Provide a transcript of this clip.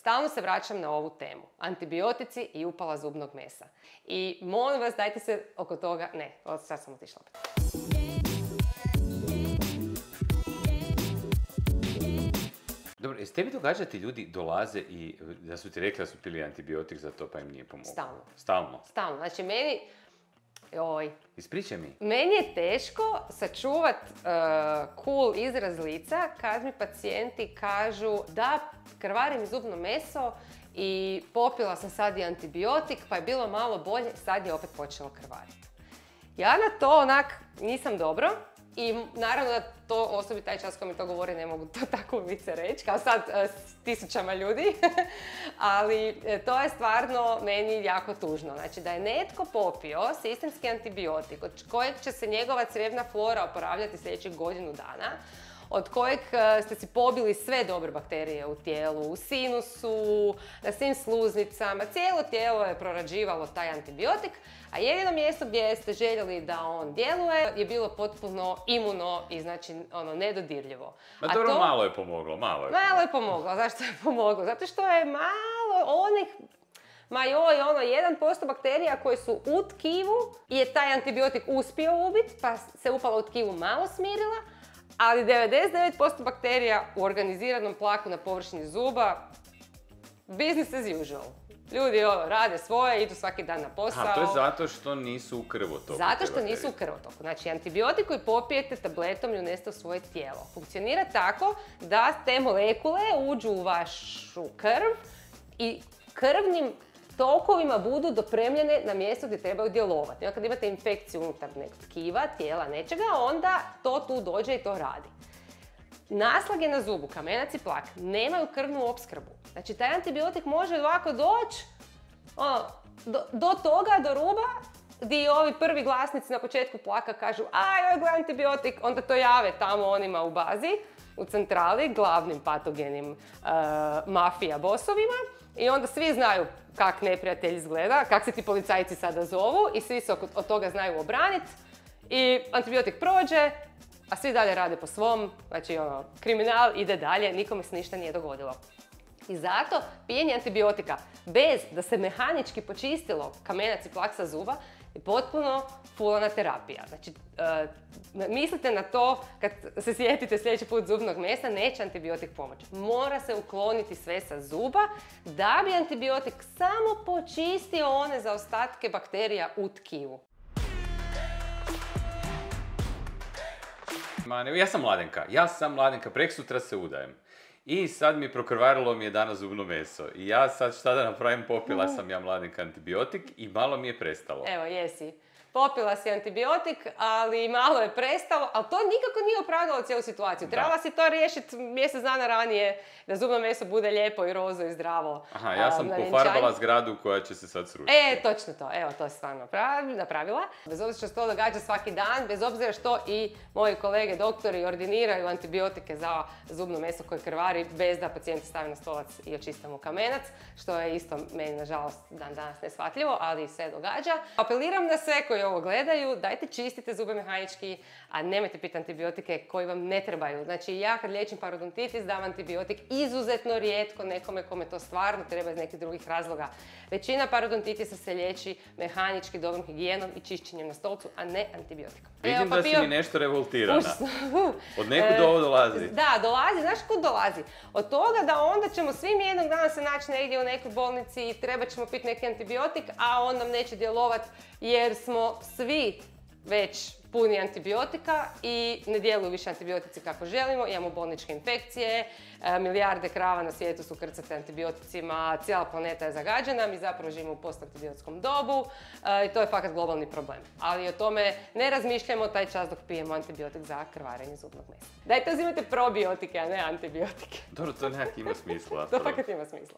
Stalno se vraćam na ovu temu. Antibiotici i upala zubnog mesa. I molim vas, dajte se oko toga... Ne, sad sam otišla opet. Dobro, jesi tebi događa ti ljudi dolaze i da su ti rekli da su pili antibiotik za to pa im nije pomoglo? Stalno. Stalno? Stalno. Znači, meni... Ispričaj mi. Meni je teško sačuvat cool izraz lica kad mi pacijenti kažu da krvarim zubno meso i popila sam sad i antibiotik pa je bilo malo bolje, sad je opet počelo krvariti. Ja na to onak nisam dobro i naravno da to osobi taj čas ko mi to govori ne mogu to tako u lice reći, kao sad s tisućama ljudi, ali to je stvarno meni jako tužno. Znači da je netko popio sistemski antibiotik od kojeg će se njegova crijevna flora oporavljati sljedećih godinu dana, od kojeg ste si pobili sve dobre bakterije u tijelu, u sinusu, na svim sluznicama, cijelo tijelo je prorađivalo taj antibiotik, a jedino mjesto gdje ste željeli da on djeluje je bilo potpuno imuno i znači nedodirljivo. Ma dobro, malo je pomoglo, malo je pomoglo. Zašto je pomoglo? Zato što je malo onih 1% bakterija koje su u tkivu i je taj antibiotik uspio ubiti, pa se upala u tkivu malo smirila, ali 99% bakterija u organiziranom plaku na površini zuba, business as usual. Ljudi rade svoje, idu svaki dan na posao. A to je zato što nisu u krvotoku. Zato što nisu u krvotoku. Znači, antibiotik koji popijete tabletom i uneste u svoje tijelo funkcionira tako da te molekule uđu u vašu krv i krvnim tokovima budu dopremljene na mjesto gdje trebaju djelovati. Kad imate infekciju unutar nekog tkiva, tijela, nečega, onda to tu dođe i to radi. Naslage na zubu, kamenac i plak, nemaju krvnu opskrbu. Znači, taj antibiotik može ovako doći do toga, do ruba, gdje ovi prvi glasnici na početku plaka kažu joj, gle antibiotik, onda to jave tamo onima u bazi, u centrali, glavnim patogenim mafija bosovima. I onda svi znaju kak neprijatelj izgleda, kak se ti policajci sada zovu i svi se od toga znaju obraniti. I antibiotik prođe, a svi dalje rade po svom, znači kriminal ide dalje, nikome se ništa nije dogodilo. I zato pijenje antibiotika bez da se mehanički počistilo kamenac i plak sa zuba je potpuno fulana terapija. Znači, mislite na to kad se sjetite sljedeći put zubnog mesa, neće antibiotik pomoći. Mora se ukloniti sve sa zuba da bi antibiotik samo počistio one zaostatke bakterija u tkivu. Ja sam Mladenka, preksutra se udajem. I sad prokrvarilo mi je danas zubno meso. I ja sad šta da napravim, popila sam ja Mladenka antibiotik i malo mi je prestalo. Evo, jesi. Popila si antibiotik, ali malo je prestalo, ali to nikako nije opravdalo cijelu situaciju. Trebala si to riješiti mjesec dana ranije, da zubno meso bude lijepo i rozo i zdravo. Aha, ja sam pofarbala zgradu koja će se sad srušiti. Točno to. Evo, to je stvarno napravila. Bez obzira što se to događa svaki dan, bez obzira što i moji kolege doktori ordiniraju antibiotike za zubno meso koje krvari bez da pacijenti stave na stolac i očiste mu kamenac, što je isto meni, nažalost, dan danas neshvatljivo, ali se događa. Apeliram na sve koji ovo gledaju, dajte čistite zube mehanički, a nemojte piti antibiotike koji vam ne trebaju. Znači, ja kad liječim parodontitis dam antibiotik izuzetno rijetko nekome kome to stvarno treba iz nekih drugih razloga. Većina parodontitisa se liječi mehanički, dobrom higijenom i čišćenjem na stolcu, a ne antibiotikom. Vidim da si mi nešto revoltirana. Od nekud ovo dolazi? Da, dolazi. Znaš kud dolazi? Od toga da onda ćemo svi mi jednog dana se naći negdje u nekoj bolnici i treba ćemo piti neki antibiotik, a on nam neće djelovati jer smo svi već puni antibiotika i ne djeluju više antibiotici kako želimo. Imamo bolničke infekcije, milijarde krava na svijetu su krcate antibioticima, cijela planeta je zagađena, mi zapravo živimo u postantibiotskom dobu i to je fakat globalni problem. Ali o tome ne razmišljamo taj čas dok pijemo antibiotik za krvarenje zubnog mesa. Dajte uzimajte probiotike, a ne antibiotike. Dobro, to nekak ima smisla. To fakat ima smisla.